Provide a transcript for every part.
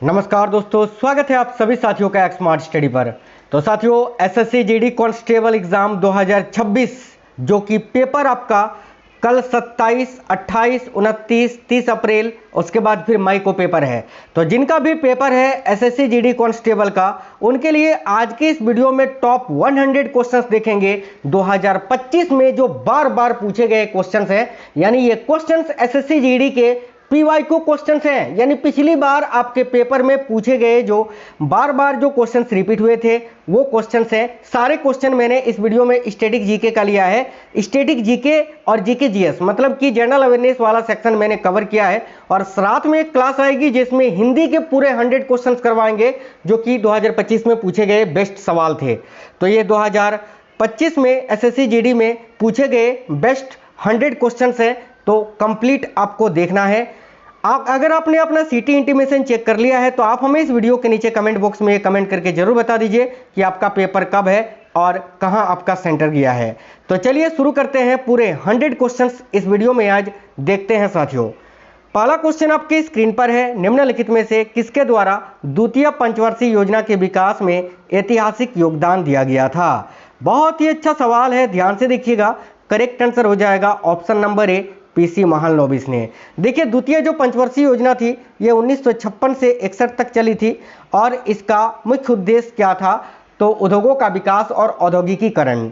नमस्कार दोस्तों, स्वागत है आप सभी साथियों का स्मार्ट स्टडी पर। तो साथियों, एसएससी जीडी कांस्टेबल एग्जाम 2026 जो कि पेपर आपका कल 27, 28, 29, 30 अप्रैल उसके बाद फिर मई को पेपर है। तो जिनका भी पेपर है एसएससी जीडी कांस्टेबल का, उनके लिए आज के इस वीडियो में टॉप 100 क्वेश्चंस देखेंगे 2025 में जो बार बार पूछे गए क्वेश्चंस हैं। यानी ये क्वेश्चंस एसएससी जीडी के पीवाईक्यू क्वेश्चंस हैं, यानी पिछली बार आपके पेपर में पूछे गए जो बार बार जो क्वेश्चंस रिपीट हुए थे वो क्वेश्चंस हैं। सारे क्वेश्चन मैंने इस वीडियो में स्टैटिक जीके का लिया है। स्टैटिक जीके और जीके जीएस मतलब कि जनरल अवेयरनेस वाला सेक्शन मैंने कवर किया है, और साथ में एक क्लास आएगी जिसमें हिंदी के पूरे 100 क्वेश्चंस करवाएंगे जो कि 2025 में पूछे गए बेस्ट सवाल थे। तो ये 2025 में एसएससी जीडी में पूछे गए बेस्ट 100 क्वेश्चंस हैं, तो कंप्लीट आपको देखना है। अगर आपने अपना सीटी इंटीमेशन चेक कर लिया है तो आप हमें इस वीडियो के नीचे कमेंट बॉक्स में कमेंट करके जरूर बता दीजिए कि आपका पेपर कब है और कहां आपका सेंटर गया है। तो चलिए शुरू करते हैं। पूरे 100 क्वेश्चंस इस वीडियो में आज देखते हैं साथियों। पहला क्वेश्चन आपके स्क्रीन पर है, निम्नलिखित में से किसके द्वारा द्वितीय पंचवर्षीय योजना के विकास में ऐतिहासिक योगदान दिया गया था। बहुत ही अच्छा सवाल है, ध्यान से देखिएगा। करेक्ट आंसर हो जाएगा ऑप्शन नंबर ए, पीसी महालनोबिस ने। देखिए, द्वितीय जो पंचवर्षीय योजना थी ये 1956 से 61 तक चली थी, और इसका मुख्य उद्देश्य क्या था तो उद्योगों का विकास और औद्योगिकीकरण।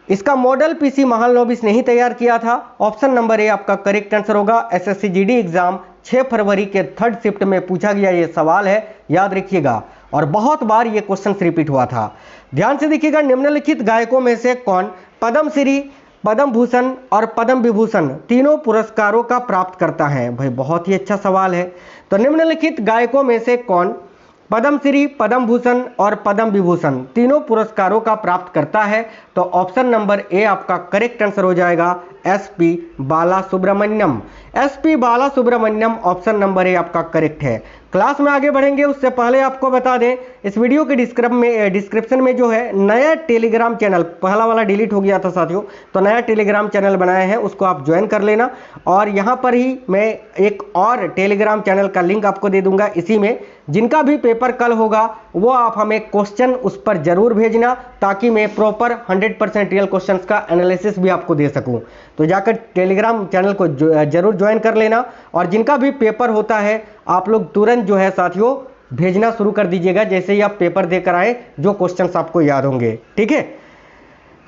इसका मॉडल पीसी महालनोबिस ने ही तैयार किया था। ऑप्शन नंबर ए आपका करेक्ट आंसर होगा। एसएससी जीडी एग्जाम 6 फरवरी के 3rd शिफ्ट में पूछा गया ये सवाल है, याद रखिएगा, और बहुत बार ये क्वेश्चन रिपीट हुआ था। ध्यान से देखिएगा, निम्नलिखित गायकों में से कौन पद्मश्री, पद्म भूषण और पद्म विभूषण तीनों पुरस्कारों का प्राप्त करता है। भाई बहुत ही अच्छा सवाल है। तो निम्नलिखित गायकों में से कौन पद्मश्री, पद्म भूषण और पद्म विभूषण तीनों पुरस्कारों का प्राप्त करता है। तो ऑप्शन नंबर ए आपका करेक्ट आंसर हो जाएगा SP Balasubrahmanyam. SP Balasubrahmanyam option number A आपका करेक्ट है। क्लास में आगे बढ़ेंगे उससे पहले आपको बता दें, इस वीडियो के डिस्क्रिप्शन में जो है नया टेलीग्राम चैनल, पहला वाला डिलीट हो गया था साथियों, तो नया टेलीग्राम चैनल बनाया है, उसको आप ज्वाइन कर लेना। और यहाँ पर ही मैं एक और टेलीग्राम चैनल का लिंक आपको दे दूंगा। इसी में जिनका भी पेपर कल होगा वो आप हमें क्वेश्चन उस पर जरूर भेजना, ताकि मैं प्रॉपर 100% रियल क्वेश्चंस का एनालिसिस भी आपको दे सकूं। तो जाकर टेलीग्राम चैनल को जरूर ज्वाइन कर लेना, और जिनका भी पेपर होता है आप लोग तुरंत जो है साथियों भेजना शुरू कर दीजिएगा, जैसे ही आप पेपर देकर आए जो क्वेश्चंस आपको याद होंगे। ठीक है,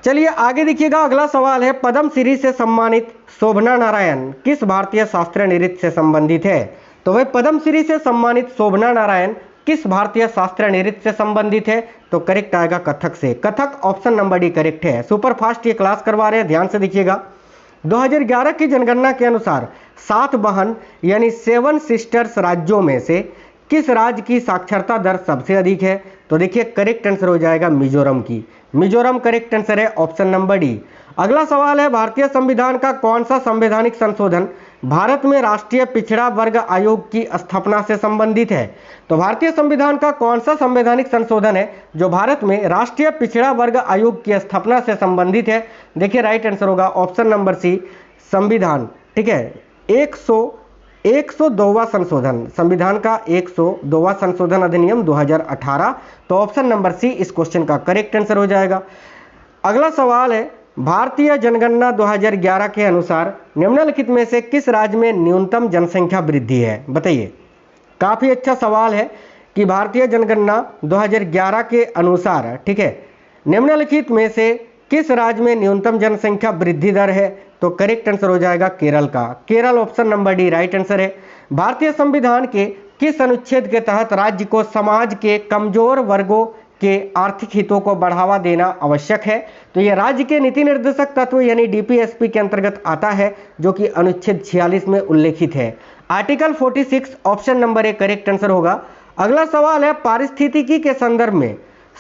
चलिए आगे देखिएगा। अगला सवाल है, पद्मश्री से सम्मानित शोभना नारायण किस भारतीय शास्त्रीय नृत्य से संबंधित है। तो वह पद्मश्री से सम्मानित शोभना नारायण किस भारतीय शास्त्रीय नृत्य से संबंधित है। तो करेक्ट आएगा कथक से। Kathak option number D correct है। सुपर फास्ट ये क्लास करवा रहे हैं, ध्यान से देखिएगा। 2011 की जनगणना के अनुसार 7 बहन यानी 7 सिस्टर्स राज्यों में से किस राज्य की साक्षरता दर सबसे अधिक है। तो देखिए करेक्ट आंसर हो जाएगा मिजोरम की। मिजोरम करेक्ट आंसर है, ऑप्शन नंबर डी। अगला सवाल है, भारतीय संविधान का कौन सा संवैधानिक संशोधन भारत में राष्ट्रीय पिछड़ा वर्ग आयोग की स्थापना से संबंधित है। तो भारतीय संविधान का कौन सा संवैधानिक संशोधन है जो भारत में राष्ट्रीय पिछड़ा वर्ग आयोग की स्थापना से संबंधित है। देखिए राइट आंसर होगा ऑप्शन नंबर सी, संविधान। ठीक है, 102वां संशोधन, संविधान का 102वां संशोधन अधिनियम 2018। तो ऑप्शन नंबर सी इस क्वेश्चन का करेक्ट आंसर हो जाएगा। अगला सवाल है, भारतीय जनगणना 2011 के अनुसार निम्नलिखित में से किस राज्य में न्यूनतम जनसंख्या वृद्धि है। बताइए, काफी अच्छा सवाल है कि भारतीय जनगणना 2011 के अनुसार, ठीक है, निम्नलिखित में से किस राज्य में न्यूनतम जनसंख्या वृद्धि दर है। तो करेक्ट आंसर हो जाएगा केरल का। Kerala option number D right answer है। भारतीय संविधान के किस अनुच्छेद के तहत राज्य को समाज के कमजोर वर्गों के आर्थिक हितों को बढ़ावा देना आवश्यक है। तो यह राज्य के नीति निर्देशक तत्व यानी डीपीएसपी के अंतर्गत आता है, जो कि अनुच्छेद 46 में उल्लेखित है। Article 46 option number A correct answer होगा। अगला सवाल है, पारिस्थितिकी के संदर्भ में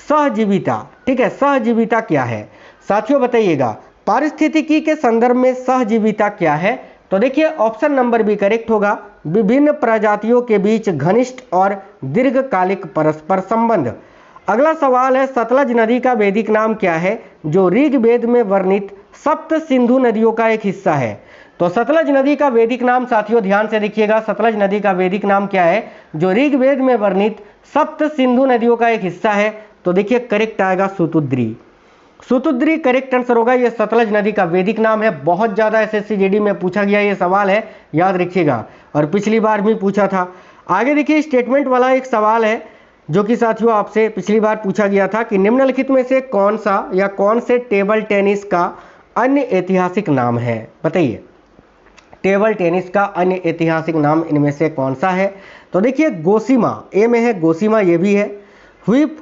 सहजीविता, ठीक है, सहजीविता क्या है साथियों, बताइएगा। पारिस्थितिकी के संदर्भ में सहजीविता क्या है। तो देखिए ऑप्शन नंबर बी करेक्ट होगा, विभिन्न प्रजातियों के बीच घनिष्ठ और दीर्घकालिक परस्पर संबंध। अगला सवाल है, सतलज नदी का वैदिक नाम क्या है जो ऋग्वेद में वर्णित सप्त सिंधु नदियों का एक हिस्सा है। तो सतलज नदी का वैदिक नाम साथियों ध्यान से देखिएगा, सतलज नदी का वैदिक नाम क्या है, जो ऋग्वेद में वर्णित सप्त सिंधु नदियों का एक हिस्सा है। तो देखिए करेक्ट आएगा सुतुद्री। सुतुद्री करेक्ट आंसर होगा। ये सतलज नदी का वैदिक नाम है। बहुत ज्यादा एसएससी जीडी में पूछा गया ये सवाल है, याद रखिएगा, और पिछली बार भी पूछा था। आगे देखिए स्टेटमेंट वाला एक सवाल है जो कि साथियों आपसे पिछली बार पूछा गया था कि निम्नलिखित में से कौन सा या कौन से टेबल टेनिस का अन्य ऐतिहासिक नाम है, बताइए। टेबल टेनिस का अन्य ऐतिहासिक नाम इनमें से कौन सा है? तो देखिए गोसिमा, ए में है गोसिमा, ये भी है। व्हिप,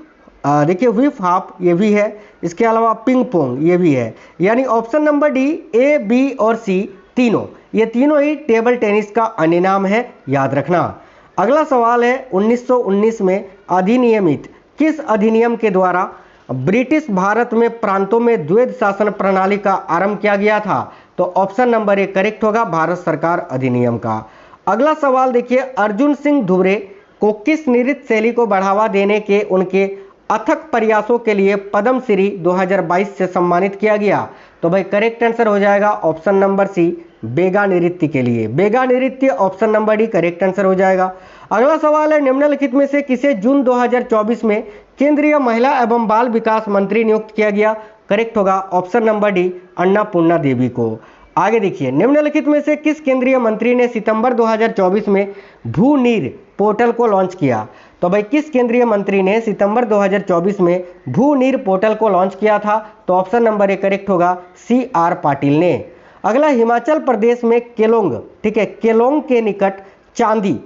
देखिए व्हिप हाफ, ये भी है। इसके अलावा पिंग पोंग, ये भी है। यानी ऑप्शन नंबर डी, ए, बी और सी तीनों, ये तीनों ही टेबल टेनिस का अन्य नाम है, याद रखना। अगला सवाल है 1919 में अधिनियमित किस अधिनियम के द्वारा ब्रिटिश भारत में प्रांतों में द्वैध शासन प्रणाली का आरंभ किया गया था? तो ऑप्शन नंबर ए करेक्ट होगा, भारत सरकार अधिनियम का। अगला सवाल देखिए, अर्जुन सिंह धुबरे को किस नृत्य शैली को बढ़ावा देने के उनके अथक प्रयासों के लिए पद्मश्री 2022 से सम्मानित किया गया? तो भाई करेक्ट आंसर हो जाएगा ऑप्शन नंबर सी, बेगा नृत्य के लिए। बेगा नृत्य option number D correct answer हो जाएगा। अगला सवाल है निम्नलिखित में से किसे जून 2024 में केंद्रीय महिला एवं बाल विकास मंत्री नियुक्त किया गया? करेक्ट होगा ऑप्शन नंबर डी, अन्नपूर्णा देवी को। आगे देखिए, निम्नलिखित में से किस केंद्रीय मंत्री ने सितंबर 2024 में भू नीर पोर्टल को लॉन्च किया? तो भाई किस केंद्रीय मंत्री ने सितंबर 2024 में भू नीर पोर्टल को लॉन्च किया था? तो ऑप्शन नंबर ए करेक्ट होगा, सी आर पाटिल ने। अगला, हिमाचल प्रदेश में केलोंग, ठीक है, केलोंग के निकट चांदी,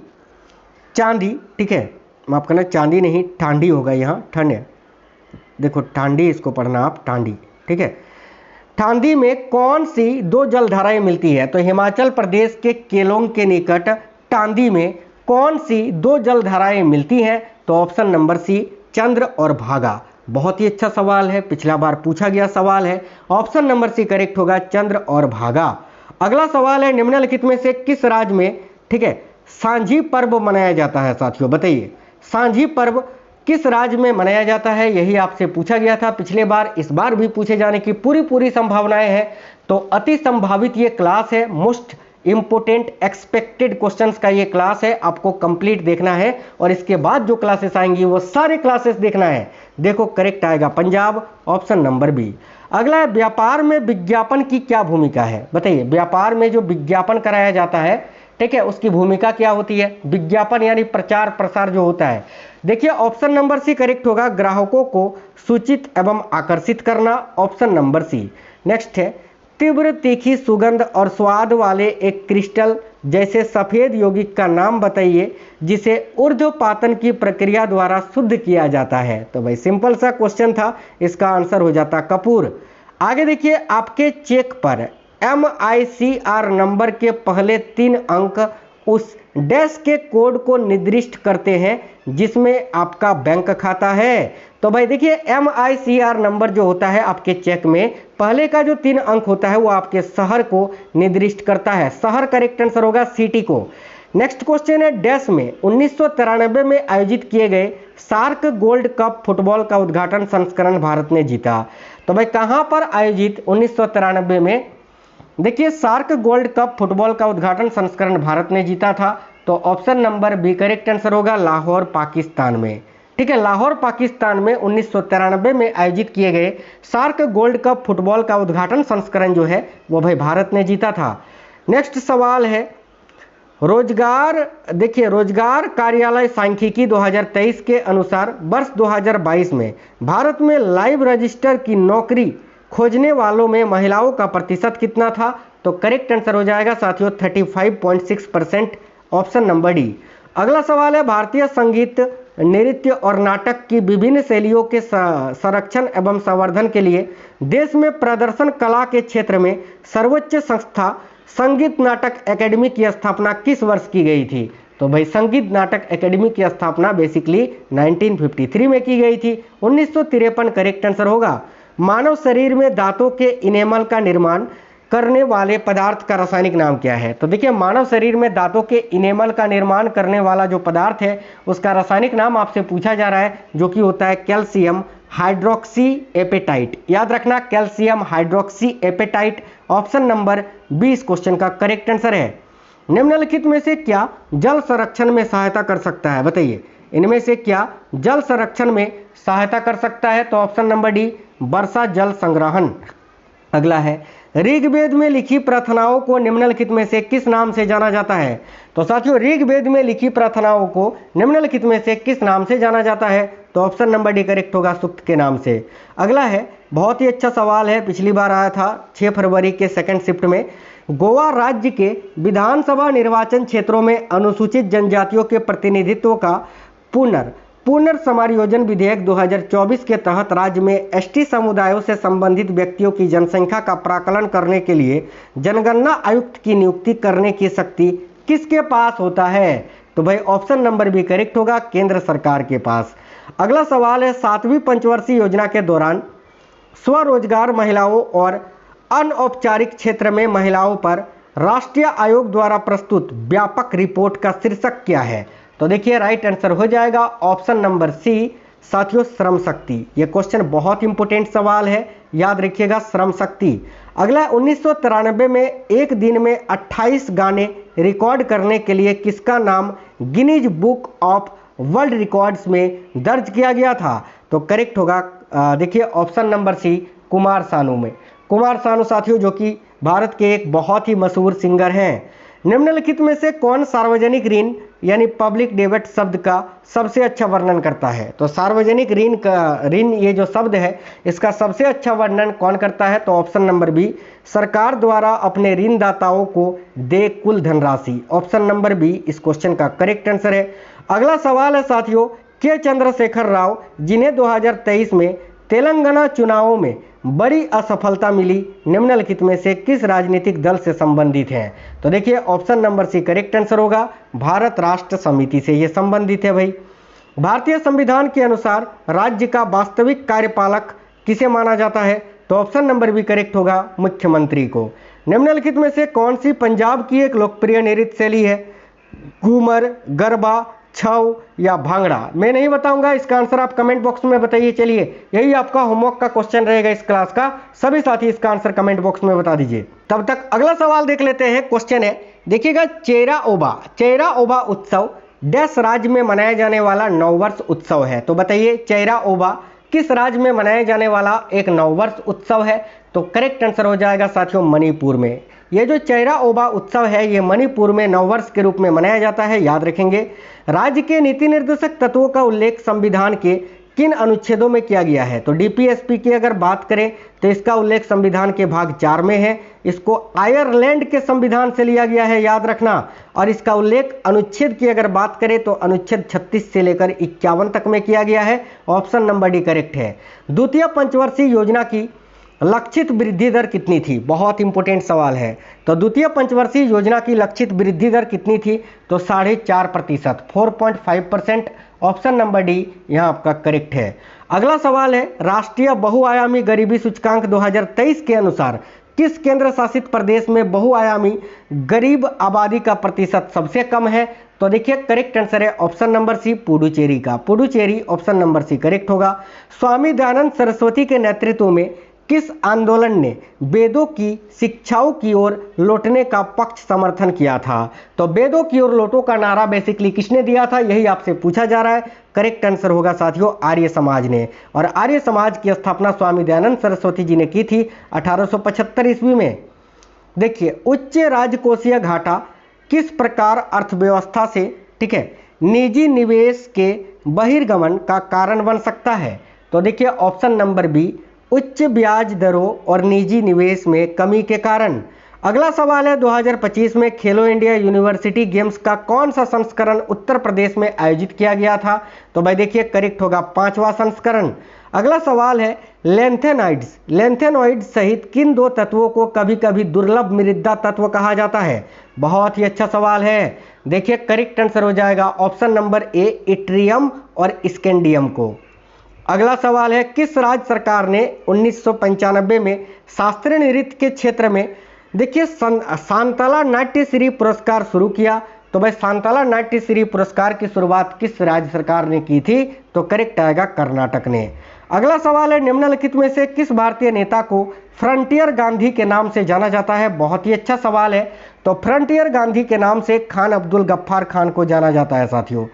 चांदी, ठीक है, माफ करना, चांदी नहीं ठांडी होगा, यहाँ ठंड है, देखो ठांडी इसको पढ़ना आप, ठांडी, ठीक है। ठांडी में कौन सी दो जलधाराएं मिलती है? तो हिमाचल प्रदेश के केलोंग के निकट टांडी में कौन सी दो जलधाराएं मिलती हैं? तो ऑप्शन नंबर सी, चंद्र और भागा। बहुत ही अच्छा सवाल है, पिछला बार पूछा गया सवाल है। ऑप्शन नंबर सी करेक्ट होगा, चंद्र और भागा। अगला सवाल है निम्नलिखित में से किस राज्य में, ठीक है, सांझी पर्व मनाया जाता है? साथियों बताइए, सांझी पर्व किस राज्य में मनाया जाता है? यही आपसे पूछा गया था पिछले बार, इस बार भी पूछे जाने की पूरी संभावनाएं हैं। तो अति संभावित ये क्लास है, मोस्ट इंपोर्टेंट एक्सपेक्टेड क्वेश्चंस का ये क्लास है, आपको कंप्लीट देखना है और इसके बाद जो क्लासेस आएंगी वो सारे क्लासेस देखना है। देखो करेक्ट आएगा पंजाब, ऑप्शन नंबर बी। अगला है, व्यापार में विज्ञापन की क्या भूमिका है? बताइए, व्यापार में जो विज्ञापन कराया जाता है, ठीक है, उसकी भूमिका क्या होती है? विज्ञापन यानी प्रचार प्रसार जो होता है। देखिए ऑप्शन नंबर सी करेक्ट होगा, ग्राहकों को सूचित एवं आकर्षित करना, ऑप्शन नंबर सी। नेक्स्ट है, तीव्र तीखी सुगंध और स्वाद वाले एक क्रिस्टल जैसे सफेद यौगिक का नाम बताइए जिसे ऊर्ध्वपातन की प्रक्रिया द्वारा शुद्ध किया जाता है? तो भाई सिंपल सा क्वेश्चन था, इसका आंसर हो जाता कपूर। आगे देखिए, आपके चेक पर MICR नंबर के पहले 3 अंक उस डैश के कोड को निर्दिष्ट करते हैं जिसमें आपका बैंक खाता है। तो भाई देखिए, MICR नंबर जो होता है आपके चेक में, पहले का जो 3 अंक होता है वो आपके शहर को निर्दिष्ट करता है। शहर करेक्ट आंसर होगा, सिटी को। नेक्स्ट क्वेश्चन है, डैश में 1993 में आयोजित किए गए सार्क गोल्ड कप फुटबॉल का उद्घाटन संस्करण भारत ने जीता? तो भाई कहां पर आयोजित 1993 में, देखिए सार्क गोल्ड कप फुटबॉल का उद्घाटन संस्करण भारत ने जीता था। तो option number B correct answer होगा, लाहौर पाकिस्तान में। ठीक है, लाहौर पाकिस्तान में 1993 में आयोजित किए गए सार्क गोल्ड कप फुटबॉल का उद्घाटन संस्करण जो है वो भाई भारत ने जीता था। नेक्स्ट सवाल है, रोजगार, देखिए रोजगार कार्यालय सांख्यिकी 2023 के अनुसार वर्ष 2022 में भारत में लाइव रजिस्टर की नौकरी खोजने वालों में महिलाओं का प्रतिशत कितना था? तो करेक्ट आंसर हो जाएगा साथियों 35.6%, ऑप्शन नंबर डी। अगला सवाल है, भारतीय संगीत, नृत्य और नाटक की विभिन्न शैलियों के संरक्षण एवं संवर्धन के लिए देश में प्रदर्शन कला के क्षेत्र में सर्वोच्च संस्था संगीत नाटक एकेडमी की स्थापना किस वर्ष की गई थी? तो भाई संगीत नाटक एकेडमी की स्थापना बेसिकली 1953 में की गई थी। 1953 करेक्ट आंसर होगा। मानव शरीर में दांतों के इनेमल का निर्माण करने वाले पदार्थ का रासायनिक नाम क्या है? तो देखिए, मानव शरीर में दांतों के इनेमल का निर्माण करने वाला जो पदार्थ है उसका रासायनिक नाम आपसे पूछा जा रहा है, जो कि होता है कैल्शियम हाइड्रोक्सी एपेटाइट, याद रखना calcium hydroxy apatite option number 20 question का करेक्ट आंसर है। निम्नलिखित में से क्या जल संरक्षण में सहायता कर सकता है, बताइए इनमें से क्या जल संरक्षण में सहायता कर सकता है, तो ऑप्शन नंबर डी वर्षा जल संग्रहण। अगला है ऋग्वेद में लिखी प्रार्थनाओं को निम्नलिखित में से किस नाम से जाना जाता है, तो साथियों ऋग्वेद में लिखी प्रार्थनाओं को निम्नलिखित में से किस नाम से जाना जाता है, तो ऑप्शन नंबर डी करेक्ट होगा सूक्त के नाम से। अगला है बहुत ही अच्छा सवाल है, पिछली बार आया था 6 फरवरी के सेकंड शिफ्ट में। गोवा राज्य के विधानसभा निर्वाचन क्षेत्रों में अनुसूचित जनजातियों के प्रतिनिधित्व का पुनर्समायोजन विधेयक 2024 के तहत राज्य में एसटी समुदायों से संबंधित व्यक्तियों की जनसंख्या का प्राकलन करने के लिए जनगणना आयुक्त की नियुक्ति करने की शक्ति किसके पास होता है, तो भाई ऑप्शन नंबर बी करेक्ट होगा केंद्र सरकार के पास। अगला सवाल है 7वीं पंचवर्षीय योजना के दौरान स्वरोजगार महिलाओं और अनौपचारिक क्षेत्र में महिलाओं पर राष्ट्रीय आयोग द्वारा प्रस्तुत व्यापक रिपोर्ट का शीर्षक क्या है, तो देखिए राइट आंसर हो जाएगा ऑप्शन नंबर सी साथियों श्रम शक्ति। यह क्वेश्चन बहुत इंपॉर्टेंट सवाल है, याद रखिएगा श्रम शक्ति। अगला 1993 में एक दिन में 28 गाने रिकॉर्ड करने के लिए किसका नाम Guinness book of world records में दर्ज किया गया था, तो करेक्ट होगा देखिए ऑप्शन नंबर सी कुमार सानू में। कुमार सानू साथियों जो कि भारत के एक बहुत ही मशहूर सिंगर हैं। निम्नलिखित में से कौन सार्वजनिक ऋण यानी पब्लिक डेब्ट शब्द का सबसे अच्छा वर्णन करता है, तो सार्वजनिक ऋण ये जो शब्द है इसका सबसे अच्छा वर्णन कौन करता है, तो ऑप्शन नंबर बी सरकार द्वारा अपने ऋणदाताओं को दे कुल धनराशि, ऑप्शन नंबर बी इस क्वेश्चन का करेक्ट आंसर है। अगला सवाल है साथियों के चंद्रशेखर राव जिन्हें 2023 में तेलंगाना चुनावों में बड़ी असफलता मिली निम्नलिखित में से किस राजनीतिक दल से संबंधित हैं, तो देखिए option number C correct answer होगा भारत राष्ट्र समिति से ये संबंधित है भाई। भारतीय संविधान के अनुसार राज्य का वास्तविक कार्यपालक किसे माना जाता है, तो ऑप्शन नंबर बी करेक्ट होगा मुख्यमंत्री को। निम्नलिखित में से कौन सी पंजाब की एक लोकप्रिय नृत्य शैली है, घूमर, गरबा, छऊ या भांगड़ा, मैं नहीं बताऊंगा, इसका आंसर आप कमेंट बॉक्स में बताइए। चलिए यही आपका होमवर्क का क्वेश्चन रहेगा इस क्लास का, सभी साथी इसका आंसर कमेंट बॉक्स में बता दीजिए। तब तक अगला सवाल देख लेते हैं। क्वेश्चन है देखिएगा चेरा ओबा उत्सव डैश राज्य में मनाया जाने वाला नववर्ष उत्सव है, तो बताइए चेरा ओबा किस राज्य में मनाया जाने वाला एक नववर्ष उत्सव है, तो करेक्ट आंसर हो जाएगा साथियों मणिपुर में। ये जो चेरा ओबा उत्सव है ये मणिपुर में नववर्ष के रूप में मनाया जाता है, याद रखेंगे। राज्य के नीति निर्देशक तत्वों का उल्लेख संविधान के किन अनुच्छेदों में किया गया है, तो डीपीएसपी की अगर बात करें तो इसका उल्लेख संविधान के भाग 4 में है, इसको आयरलैंड के संविधान से लिया गया है, याद रखना। और इसका उल्लेख अनुच्छेद की अगर बात करें तो अनुच्छेद 36 से लेकर 51 तक में किया गया है, ऑप्शन नंबर डी करेक्ट है। द्वितीय पंचवर्षीय योजना की लक्षित वृद्धि दर कितनी थी, बहुत इंपॉर्टेंट सवाल है। तो द्वितीय पंचवर्षीय योजना की लक्षित वृद्धि दर कितनी थी, तो 4.5%, 4.5%, ऑप्शन नंबर डी यहाँ आपका करेक्ट है। अगला सवाल है राष्ट्रीय बहुआयामी गरीबी सूचकांक 2023 के अनुसार किस केंद्र शासित प्रदेश में बहुआयामी गरीब आबादी का प्रतिशत सबसे कम है, तो देखिए करेक्ट आंसर है ऑप्शन नंबर सी पुडुचेरी का। Puducherry option number C correct होगा। स्वामी दयानंद सरस्वती के नेतृत्व में किस आंदोलन ने वेदों की शिक्षाओं की ओर लौटने का पक्ष समर्थन किया था, तो वेदों की ओर लौटो का नारा बेसिकली किसने दिया था, यही आपसे पूछा जा रहा है। करेक्ट आंसर होगा साथियों आर्य समाज ने, और आर्य समाज की स्थापना स्वामी दयानंद सरस्वती जी ने की थी 1875 ईस्वी में। देखिए उच्च राजकोषीय घाटा किस प्रकार अर्थव्यवस्था से ठीक है निजी निवेश के बहिर्गमन का कारण बन सकता है, तो देखिए ऑप्शन नंबर बी उच्च ब्याज दरों और निजी निवेश में कमी के कारण। अगला सवाल है 2025 में खेलो इंडिया यूनिवर्सिटी गेम्स का कौन सा संस्करण उत्तर प्रदेश में आयोजित किया गया था, तो भाई देखिए करेक्ट होगा 5वां संस्करण। अगला सवाल है लेंथेनॉइड्स सहित किन 2 तत्वों को कभी कभी दुर्लभ मृदा तत्व कहा जाता है, बहुत ही अच्छा सवाल है। देखिए करेक्ट आंसर हो जाएगा ऑप्शन नंबर ए इट्रियम और स्कैंडियम को। अगला सवाल है किस राज्य सरकार ने 1995 में शास्त्रीय नृत्य के क्षेत्र में देखिए शांतला नाट्यश्री पुरस्कार शुरू किया, तो भाई शांतला नाट्यश्री पुरस्कार की शुरुआत किस राज्य सरकार ने की थी, तो करेक्ट आएगा कर्नाटक ने। अगला सवाल है, निम्नलिखित में से किस भारतीय नेता को फ्रंटियर गांधी के नाम से जाना जाता है? बहुत ही अच्छा सवाल है। तो फ्रंटियर गांधी के नाम से खान अब्दुल गफ्फार खान को जाना जाता है साथियों।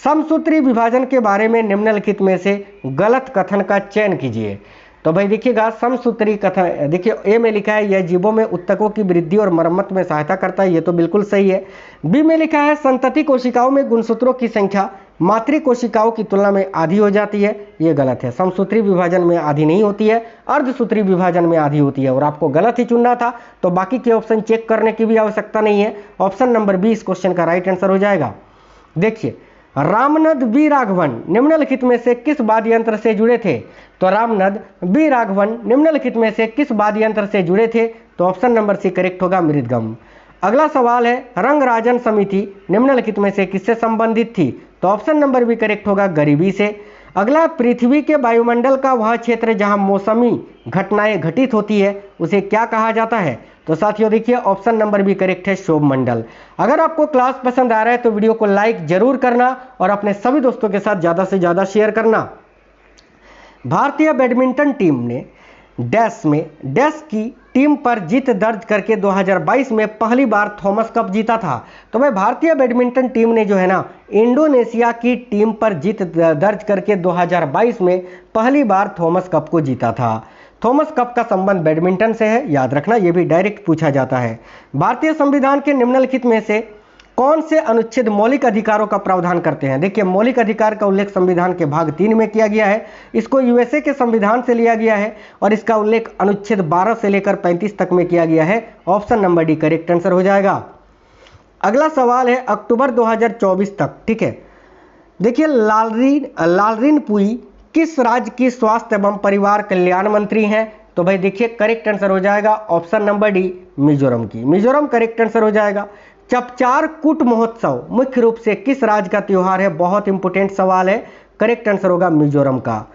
समसूत्री विभाजन के बारे में निम्नलिखित में से गलत कथन का चयन कीजिए। तो भाई देखिएगा, समसूत्री कथन, देखिए ए में लिखा है यह जीवों में उत्तकों की वृद्धि और मरम्मत में सहायता करता है, ये तो बिल्कुल सही है। बी में लिखा है संतति कोशिकाओं में गुणसूत्रों की संख्या मातृ कोशिकाओं की तुलना में आधी हो जाती है, ये गलत है। समसूत्री विभाजन में आधी नहीं होती है, अर्धसूत्री विभाजन में आधी होती है, और आपको गलत ही चुनना था, तो बाकी के ऑप्शन चेक करने की भी आवश्यकता नहीं है। ऑप्शन नंबर बी इस क्वेश्चन का राइट आंसर हो जाएगा। देखिए, रामनद बी राघवन निम्नलिखित में से किस वाद्य यंत्र से जुड़े थे? तो रामनद बी राघवन निम्नलिखित में से किस वाद्य यंत्र से जुड़े थे? तो ऑप्शन नंबर सी करेक्ट होगा, मृदगम। अगला सवाल है, रंगराजन समिति निम्नलिखित में से किससे संबंधित थी? तो ऑप्शन नंबर बी करेक्ट होगा, गरीबी से। अगला, पृथ्वी के वायुमंडल का वह क्षेत्र जहां मौसमी घटनाएं घटित होती है उसे क्या कहा जाता है? तो साथियों देखिए, ऑप्शन नंबर बी करेक्ट है, क्षोभ मंडल। अगर आपको क्लास पसंद आ रहा है तो वीडियो को लाइक जरूर करना और अपने सभी दोस्तों के साथ ज़्यादा से ज़्यादा शेयर करना। भारतीय बैडमिंटन टीम ने डैश की टीम पर जीत दर्ज करके 2022 में पहली बार थॉमस कप जीता था। तो भाई भारतीय बैडमिंटन टीम ने जो है ना, इंडोनेशिया की टीम पर जीत दर्ज करके 2022 में पहली बार थॉमस कप को जीता था। थॉमस कप का संबंध बैडमिंटन से है, याद रखना, यह भी डायरेक्ट पूछा जाता है। भारतीय संविधान के निम्नलिखित में से कौन से अनुच्छेद मौलिक अधिकारों का प्रावधान करते हैं? देखिए, मौलिक अधिकार का उल्लेख संविधान के भाग 3 में किया गया है, इसको यूएसए के संविधान से लिया गया है, और इसका उल्लेख अनुच्छेद 12 से लेकर 35 तक में किया गया है। Option number D correct answer हो जाएगा। अगला सवाल है, अक्टूबर 2024 तक, ठीक है, देखिए, लालरीन पुई किस राज्य की स्वास्थ्य एवं परिवार कल्याण मंत्री हैं? तो भाई देखिए, करेक्ट आंसर हो जाएगा ऑप्शन नंबर डी, मिजोरम की। मिजोरम करेक्ट आंसर हो जाएगा। चपचार कूट महोत्सव मुख्य रूप से किस राज्य का त्योहार है? बहुत इंपोर्टेंट सवाल है, करेक्ट आंसर होगा मिजोरम का।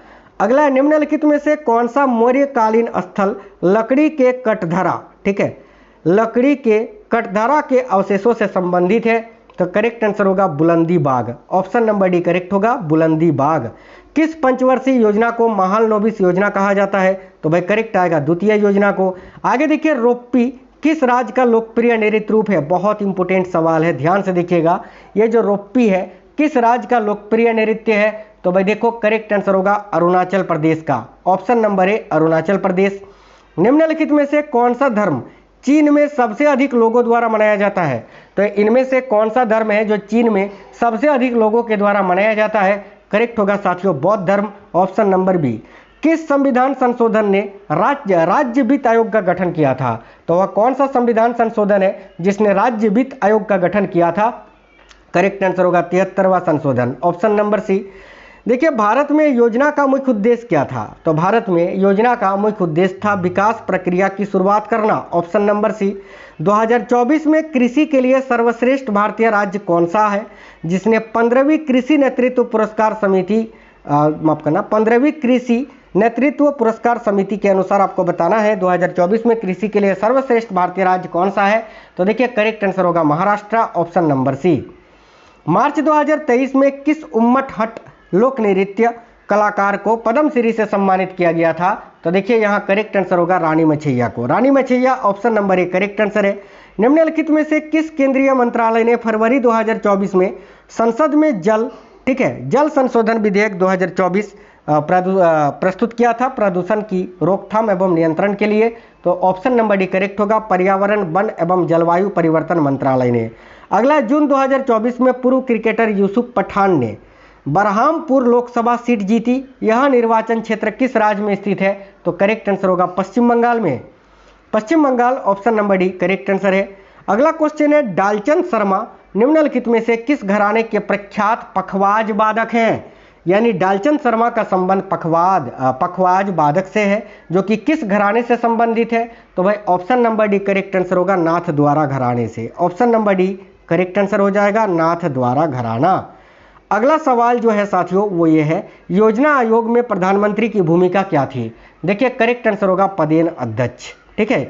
अगला, निम्नलिखित में से कौन सा मौर्यकालीन स्थल लकड़ी के कटघरा, ठीक है, लकड़ी के कटघरा के अवशेषों से संबंधित है? तो करेक्ट आंसर होगा बुलंदी बाग। ऑप्शन नंबर डी करेक्ट होगा, बुलंदी बाग। किस पंचवर्षीय योजना को महालनोबिस योजना कहा जाता है? तो भाई करेक्ट आएगा, द्वितीय योजना को। आगे देखिए, रोप्पी किस राज्य का लोकप्रिय नृत्य रूप है? बहुत इंपोर्टेंट सवाल है, ध्यान से देखिएगा, ये जो रोप्पी है किस राज्य का लोकप्रिय नृत्य है? तो भाई देखो, करेक्ट आंसर होगा अरुणाचल प्रदेश का। ऑप्शन नंबर ए, अरुणाचल प्रदेश। निम्नलिखित में से कौन सा धर्म चीन में सबसे अधिक लोगों द्वारा मनाया जाता है? तो इनमें से कौन सा धर्म है जो चीन में सबसे अधिक लोगों के द्वारा मनाया जाता है? करेक्ट होगा साथियों, बौद्ध धर्म। Option number B. किस संविधान संशोधन ने राज्य वित्त आयोग का गठन किया था? तो वह कौन सा संविधान संशोधन है जिसने राज्य वित्त आयोग का गठन किया था? करेक्ट आंसर होगा 73वां संशोधन। Option number C. देखिए, भारत में योजना का मुख्य उद्देश्य क्या था? तो भारत में योजना का मुख्य उद्देश्य था विकास प्रक्रिया की शुरुआत करना। ऑप्शन नंबर सी। 2024 में कृषि के लिए सर्वश्रेष्ठ भारतीय राज्य कौन सा है जिसने 15वीं कृषि नेतृत्व पुरस्कार समिति, माफ करना, 15वीं कृषि नेतृत्व पुरस्कार समिति के अनुसार आपको बताना है 2024 में कृषि के लिए सर्वश्रेष्ठ भारतीय राज्य कौन सा है? तो देखिए, करेक्ट आंसर होगा Maharashtra. Option number C. March 2023 में किस उम्मट हट लोक नृत्य कलाकार को पद्मश्री से सम्मानित किया गया था? तो देखिए, यहाँ करेक्ट आंसर होगा रानी मछैया को। Rani Machaiah, option number A correct answer है। निम्नलिखित में से किस केंद्रीय मंत्रालय ने फरवरी 2024 में संसद में जल संशोधन विधेयक 2024 प्रस्तुत किया था प्रदूषण की रोकथाम एवं नियंत्रण के लिए? तो ऑप्शन नंबर डी करेक्ट होगा, पर्यावरण वन एवं जलवायु परिवर्तन मंत्रालय ने। अगला, जून 2024 में पूर्व क्रिकेटर यूसुफ पठान ने बरहामपुर लोकसभा सीट जीती, यह निर्वाचन क्षेत्र किस राज्य में स्थित है? तो करेक्ट आंसर होगा पश्चिम बंगाल में। Paschim Bangal, option number D correct answer है। अगला क्वेश्चन है, डालचंद शर्मा निम्नलिखित में से किस घराने के प्रख्यात पखवाज वादक हैं? यानी डालचंद शर्मा का संबंध पखवाज वादक से है, जो कि किस घराने से संबंधित है? तो भाई option number D correct answer होगा, नाथ द्वारा घराने से। Option number D correct answer हो जाएगा, नाथ द्वारा घराना। अगला सवाल जो है साथियों वो ये है, योजना आयोग में प्रधानमंत्री की भूमिका क्या थी? देखिए, करेक्ट आंसर होगा पदेन अध्यक्ष, ठीक है।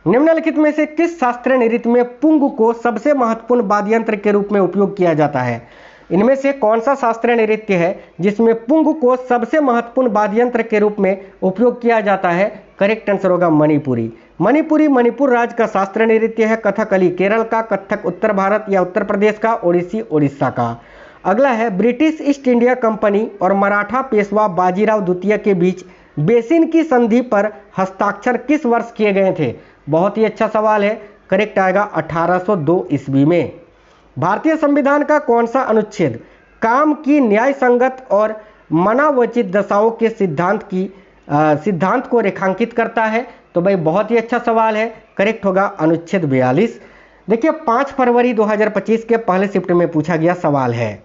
निम्नलिखित में से किस शास्त्रीय नृत्य में पुंग को सबसे महत्वपूर्ण वाद्य यंत्र के रूप में उपयोग किया जाता है? इनमें से कौन सा शास्त्रीय नृत्य है जिसमें पुंग को सबसे महत्वपूर्ण वाद्य यंत्र के रूप में उपयोग किया जाता है? करेक्ट आंसर होगा मणिपुरी। मणिपुरी मणिपुर राज्य का शास्त्रीय नृत्य है। कथकली केरल का, कथक उत्तर भारत या उत्तर प्रदेश का, ओडिसी उड़ीसा का। अगला है ब्रिटिश ईस्ट इंडिया कंपनी और मराठा पेशवा बाजीराव द्वितीय के बीच बेसिन की संधि पर हस्ताक्षर किस वर्ष किए गए थे? बहुत ही अच्छा सवाल है। करेक्ट आएगा 1802 ईस्वी में। भारतीय संविधान का कौन सा अनुच्छेद काम की न्याय संगत और मनावचित दशाओं के सिद्धांत को रेखांकित करता है? तो भाई बहुत ही अच्छा सवाल है। करेक्ट होगा अनुच्छेद 42। देखिए 5 फरवरी 2025 के पहले शिफ्ट में पूछा गया सवाल है,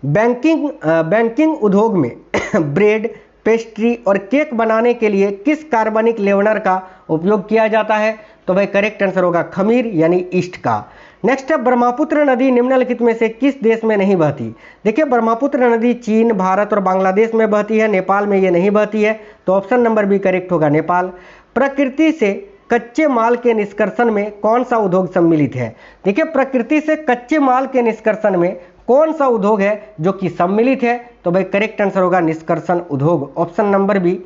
बैंकिंग उद्योग में ब्रेड, पेस्ट्री और केक बनाने के लिए किस कार्बनिक लेवनर का उपयोग किया जाता है? तो भाई करेक्ट आंसर होगा खमीर यानी ईस्ट का। नेक्स्ट है ब्रह्मपुत्र नदी निम्नलिखित में से किस देश में नहीं बहती? देखिए ब्रह्मपुत्र नदी चीन, भारत और बांग्लादेश में बहती है, नेपाल में ये नहीं बहती है। तो ऑप्शन नंबर बी करेक्ट होगा नेपाल। प्रकृति से कच्चे माल के निष्कर्षण में कौन सा उद्योग सम्मिलित है? देखिए प्रकृति से कच्चे माल के निष्कर्षण में कौन सा उद्योग है जो कि सम्मिलित है? तो भाई करेक्ट आंसर होगा निष्कर्षण उद्योग, ऑप्शन नंबर बी।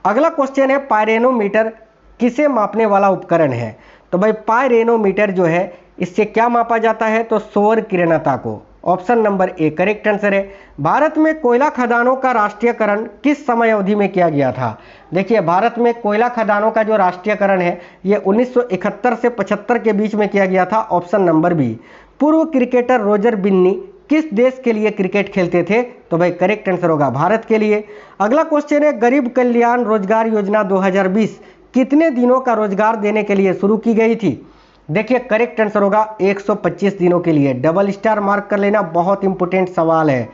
अगला क्वेश्चन है पायरेनोमीटर किसे मापने वाला उपकरण है? तो भाई पायरेनोमीटर जो है इससे क्या मापा जाता है? तो सौर किरणता को, option number A correct answer है। भारत में कोयला खदानों का राष्ट्रीयकरण किस समय अवधि में किया गया था? देखिए भारत में कोयला खदानों का जो राष्ट्रीयकरण है ये 1971 से 75 के बीच में किया गया था, ऑप्शन नंबर बी। पूर्व क्रिकेटर रोजर बिन्नी किस देश के लिए क्रिकेट खेलते थे? तो भाई करेक्ट आंसर होगा भारत के लिए। अगला क्वेश्चन है गरीब कल्याण रोजगार योजना 2020 कितने दिनों का रोजगार देने के लिए शुरू की गई थी? देखिए करेक्ट आंसर होगा 125 दिनों के लिए। डबल स्टार मार्क कर लेना, बहुत इंपोर्टेंट सवाल है।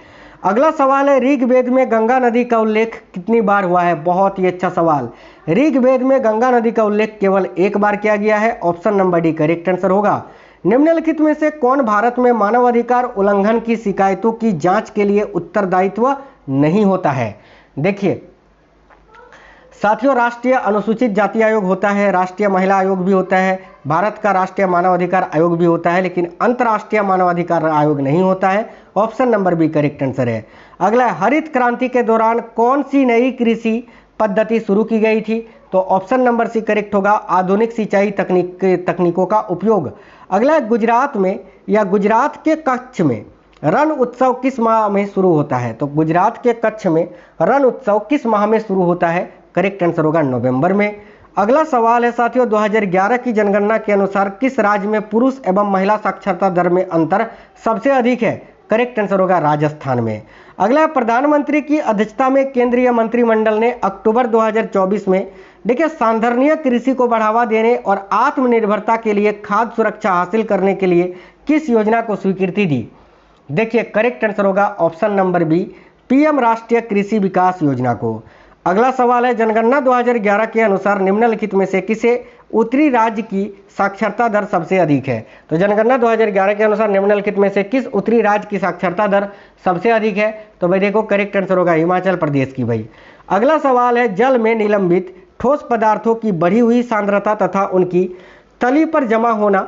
अगला सवाल है ऋग्वेद में गंगा नदी का उल्लेख कितनी बार हुआ है? बहुत ही अच्छा सवाल। ऋग्वेद में गंगा नदी का उल्लेख केवल एक बार किया गया है, option number D correct answer होगा। निम्नलिखित में से कौन भारत में मानवाधिकार उल्लंघन की शिकायतों की जांच के लिए उत्तरदायित्व नहीं होता है? देखिए साथियों राष्ट्रीय अनुसूचित जाति आयोग होता है, राष्ट्रीय महिला आयोग भी होता है, भारत का राष्ट्रीय मानवाधिकार आयोग भी होता है, लेकिन अंतर्राष्ट्रीय मानवाधिकार आयोग नहीं होता है, option number B correct answer है। अगला हरित क्रांति के दौरान कौन सी नई कृषि पद्धति शुरू की गई थी? तो ऑप्शन नंबर सी करेक्ट होगा आधुनिक सिंचाई तकनीकों का उपयोग। अगला गुजरात में या गुजरात के कच्छ में रण उत्सव किस माह में शुरू होता है? तो गुजरात के कच्छ में रण उत्सव किस माह में शुरू होता है? करेक्ट आंसर होगा नवंबर में। अगला सवाल है साथियों 2011 की जनगणना के अनुसार किस राज्य में पुरुष एवं महिला साक्षरता दर में अंतर सबसे अधिक है? करेक्ट आंसर होगा राजस्थान में। अगला प्रधानमंत्री की अध्यक्षता में केंद्रीय मंत्रिमंडल ने अक्टूबर 2024 में देखिए सांधारणीय कृषि को बढ़ावा देने और आत्मनिर्भरता के लिए खाद्य सुरक्षा हासिल करने के लिए किस योजना को स्वीकृति दी? देखिए करेक्ट आंसर होगा ऑप्शन नंबर बी पीएम राष्ट्रीय कृषि विकास योजना को। अगला सवाल है जनगणना 2011 के अनुसार निम्नलिखित में से किसे उत्तरी राज्य की साक्षरता दर सबसे अधिक है? तो जनगणना 2011 के अनुसार निम्नलिखित में से किस उत्तरी राज्य की साक्षरता दर सबसे अधिक है? तो भाई देखो करेक्ट आंसर होगा हिमाचल प्रदेश की भाई। अगला सवाल है जल में निलंबित ठोस पदार्थों की बढ़ी हुई सांद्रता तथा उनकी तली पर जमा होना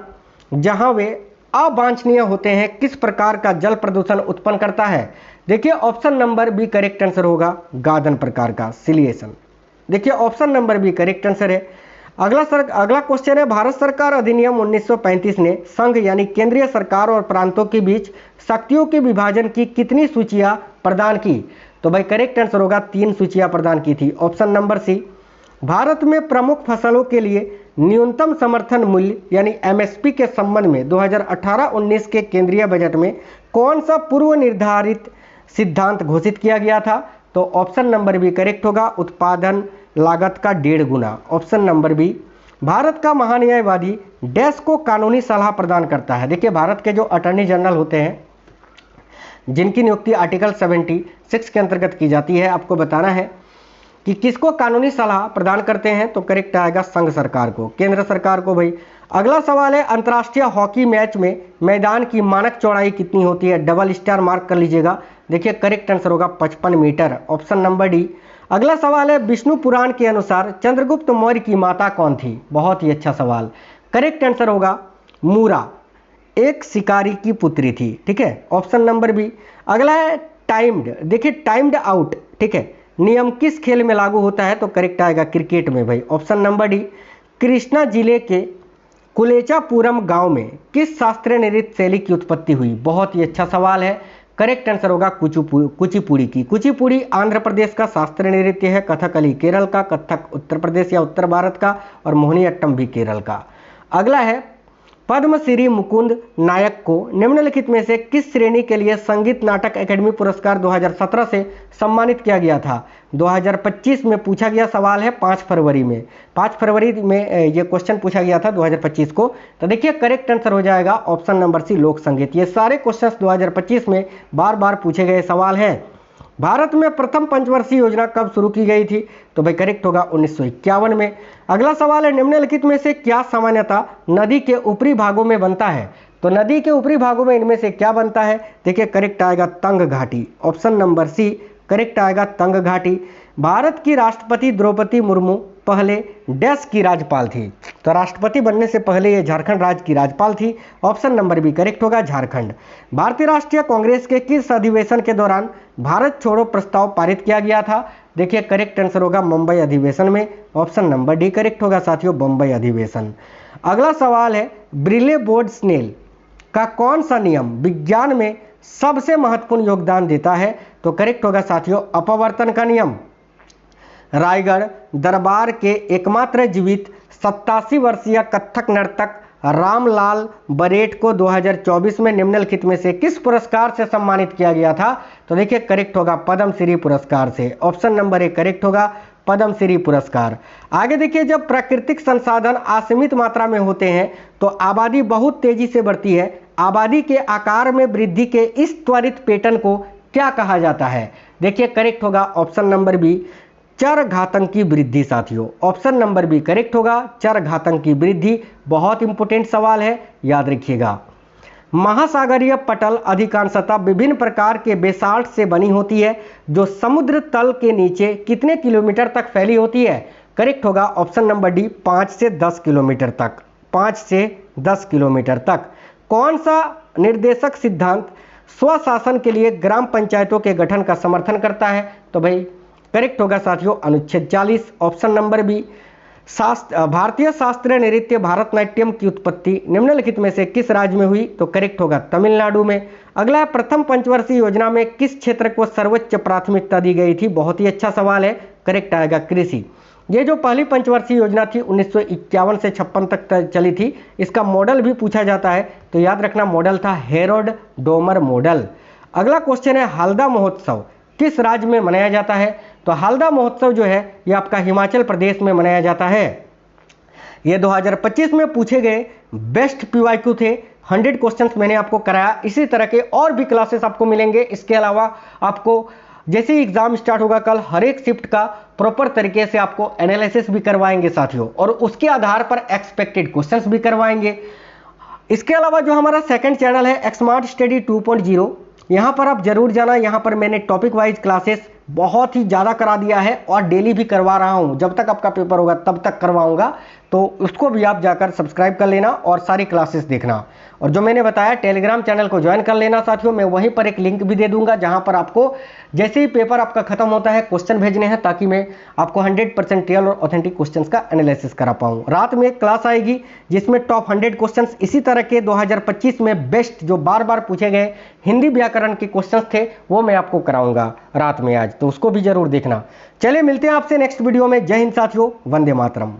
जहां वे अवांछनीय होते हैं किस प्रकार का जल प्रदूषण उत्पन्न करता है? देखिए option number B correct answer होगा गादन प्रकार का सिलिएशन। देखिए option number B correct answer है। अगला क्वेश्चन है भारत सरकार अधिनियम 1935 ने संघ यानी केंद्रीय सरकार और प्रांतों के बीच शक्तियों के विभाजन की कितनी सूचियां प्रदान की? तो भाई करेक्ट आंसर होगा 3 सूचियां प्रदान की थी, ऑप्शन नंबर सी। भारत में प्रमुख फसलों के लिए न्यूनतम समर्थन मूल्य यानी एमएसपी के संबंध में 2018-19 के केंद्रीय बजट में कौन सा पूर्व निर्धारित सिद्धांत घोषित किया गया था? तो ऑप्शन नंबर बी करेक्ट होगा उत्पादन लागत का 1.5 गुना, ऑप्शन नंबर बी। भारत का महान्यायवादी डैश को कानूनी सलाह प्रदान करता है? देखिए भारत के जो अटॉर्नी जनरल होते हैं जिनकी नियुक्ति आर्टिकल 76 के अंतर्गत की जाती है, आपको बताना है कि किसको कानूनी सलाह प्रदान करते हैं? तो करेक्ट आएगा संघ सरकार को, केंद्र सरकार को भाई। अगला सवाल है अंतर्राष्ट्रीय हॉकी मैच में मैदान की मानक चौड़ाई कितनी होती है? डबल स्टार मार्क कर लीजिएगा। देखिए करेक्ट आंसर होगा 55 मीटर, ऑप्शन नंबर डी। अगला सवाल है विष्णु पुराण के अनुसार चंद्रगुप्त मौर्य की माता कौन थी? बहुत ही अच्छा सवाल। करेक्ट आंसर होगा मूरा। एक शिकारी की पुत्री थी, ठीक है, ऑप्शन नंबर बी। अगला है टाइम्ड, देखिए टाइम्ड आउट, ठीक है, नियम किस खेल में लागू होता है, तो करेक्ट आएगा क्रिकेट में भाई, ऑप्शन नंबर डी। कृष्णा जिले के कुलेचापुरम गांव में किस शास्त्रीय नृत्य शैली की उत्पत्ति हुई, बहुत ही अच्छा सवाल है, करेक्ट आंसर होगा कुचिपुड़ी की। कुचिपुड़ी आंध्र प्रदेश का शास्त्रीय नृत्य है, कथकली केरल का, कथक उत्तर प्रदेश या उत्तर भारत का, और मोहिनीअट्टम भी केरल का। अगला है पद्मश्री मुकुंद नायक को निम्नलिखित में से किस श्रेणी के लिए संगीत नाटक एकेडमी पुरस्कार 2017 से सम्मानित किया गया था। 2025 में पूछा गया सवाल है, 5 फरवरी में, 5 फरवरी में ये क्वेश्चन पूछा गया था 2025 को। तो देखिए करेक्ट आंसर हो जाएगा ऑप्शन नंबर सी, लोक संगीत। ये सारे क्वेश्चंस 2025 में बार बार पूछे गए सवाल हैं। भारत में प्रथम पंचवर्षीय योजना कब शुरू की गई थी, तो भाई करेक्ट होगा 1951 में। अगला सवाल है, निम्नलिखित में से क्या सामान्यतः नदी के ऊपरी भागों में बनता है, तो नदी के ऊपरी भागों में इनमें से क्या बनता है, देखिए करेक्ट आएगा तंग घाटी, ऑप्शन नंबर सी करेक्ट आएगा तंग घाटी। भारत की राष्ट्रपति द्रौपदी मुर्मू पहले डैश की राज्यपाल थी, तो राष्ट्रपति बनने से पहले ये झारखंड राज्य की राज्यपाल थी, ऑप्शन नंबर बी करेक्ट होगा झारखंड। भारतीय राष्ट्रीय कांग्रेस के किस अधिवेशन के दौरान भारत छोड़ो प्रस्ताव पारित किया गया था, देखिए करेक्ट आंसर होगा मुंबई अधिवेशन में, ऑप्शन नंबर डी करेक्ट होगा साथियों, मुंबई अधिवेशन। अगला सवाल है, ब्रिले बोर्ड स्नेल का कौन सा नियम विज्ञान में सबसे महत्वपूर्ण योगदान देता है, तो करेक्ट होगा साथियों अपवर्तन का नियम। रायगढ़ दरबार के एकमात्र जीवित 87 वर्षीय कथक नर्तक रामलाल बरेट को 2024 में निम्नलिखित में से किस पुरस्कार से सम्मानित किया गया था, तो देखिए करेक्ट होगा पद्मश्री पुरस्कार से, ऑप्शन नंबर ए करेक्ट होगा पद्मश्री पुरस्कार। आगे देखिए, जब प्राकृतिक संसाधन असीमित मात्रा में होते हैं तो आबादी बहुत तेजी से बढ़ती है, आबादी के आकार में वृद्धि के इस त्वरित पैटर्न को क्या कहा जाता है, देखिए करेक्ट होगा ऑप्शन नंबर बी चरघातंक की वृद्धि साथियों, ऑप्शन नंबर बी करेक्ट होगा चरघातंक की वृद्धि। बहुत इंपोर्टेंट सवाल है, याद रखिएगा। महासागरीय पटल अधिकांशतः विभिन्न प्रकार के बेसाल्ट से बनी होती है जो समुद्र तल के नीचे कितने किलोमीटर तक फैली होती है, करेक्ट होगा ऑप्शन नंबर डी 5 से 10 किलोमीटर तक, 5 से 10 किलोमीटर तक। कौन सा निर्देशक सिद्धांत स्वशासन के लिए ग्राम पंचायतों के गठन का समर्थन करता है, तो भाई करेक्ट होगा साथियों अनुच्छेद 40, ऑप्शन नंबर बी। भारतीय शास्त्रीय नृत्य भारतनाट्यम की उत्पत्ति निम्नलिखित में से किस राज्य में हुई, तो करेक्ट होगा तमिलनाडु में। अगला, प्रथम पंचवर्षीय योजना में किस क्षेत्र को सर्वोच्च प्राथमिकता दी गई थी, बहुत ही अच्छा सवाल है, करेक्ट आएगा कृषि। ये जो पहली पंचवर्षीय योजना थी 1951 से 56 तक चली थी, इसका मॉडल भी पूछा जाता है, तो याद रखना मॉडल था हेरोड डोमर मॉडल। अगला क्वेश्चन है, हल्दा महोत्सव किस राज्य में मनाया जाता है, तो हल्दा महोत्सव जो है ये आपका हिमाचल प्रदेश में मनाया जाता है। ये 2025 में पूछे गए बेस्ट पीवाईक्यू थे, 100 क्वेश्चंस मैंने आपको कराया। इसी तरह के और भी क्लासेस आपको मिलेंगे। इसके अलावा आपको जैसे ही एग्जाम स्टार्ट होगा कल, हर एक शिफ्ट का प्रॉपर तरीके से आपको एनालिसिस भी करवाएंगे साथियों, और उसके आधार पर एक्सपेक्टेड क्वेश्चंस भी करवाएंगे। इसके अलावा जो हमारा सेकंड चैनल है एक्समार्ट स्टडी 2.0, यहाँ पर आप जरूर जाना। यहाँ पर मैंने टॉपिक वाइज क्लासेस बहुत ही ज़्यादा करा दिया है और डेली भी करवा रहा हूँ, जब तक आपका पेपर होगा तब तक करवाऊंगा, तो उसको भी आप जाकर सब्सक्राइब कर लेना और सारी क्लासेस देखना। और जो मैंने बताया टेलीग्राम चैनल को ज्वाइन कर लेना साथियों, मैं वहीं पर एक लिंक भी दे दूंगा जहां पर आपको जैसे ही पेपर आपका खत्म होता है क्वेश्चन भेजने हैं, ताकि मैं आपको 100% रियल और ऑथेंटिक क्वेश्चंस का एनालिसिस करा पाऊँ। रात में एक क्लास आएगी जिसमें टॉप 100 क्वेश्चंस इसी तरह के 2025 में बेस्ट जो बार बार पूछे गए हिंदी व्याकरण के क्वेश्चंस थे वो मैं आपको कराऊंगा रात में आज, तो उसको भी जरूर देखना। चलिए मिलते हैं आपसे नेक्स्ट वीडियो में। जय हिंद साथियों, वंदे मातरम।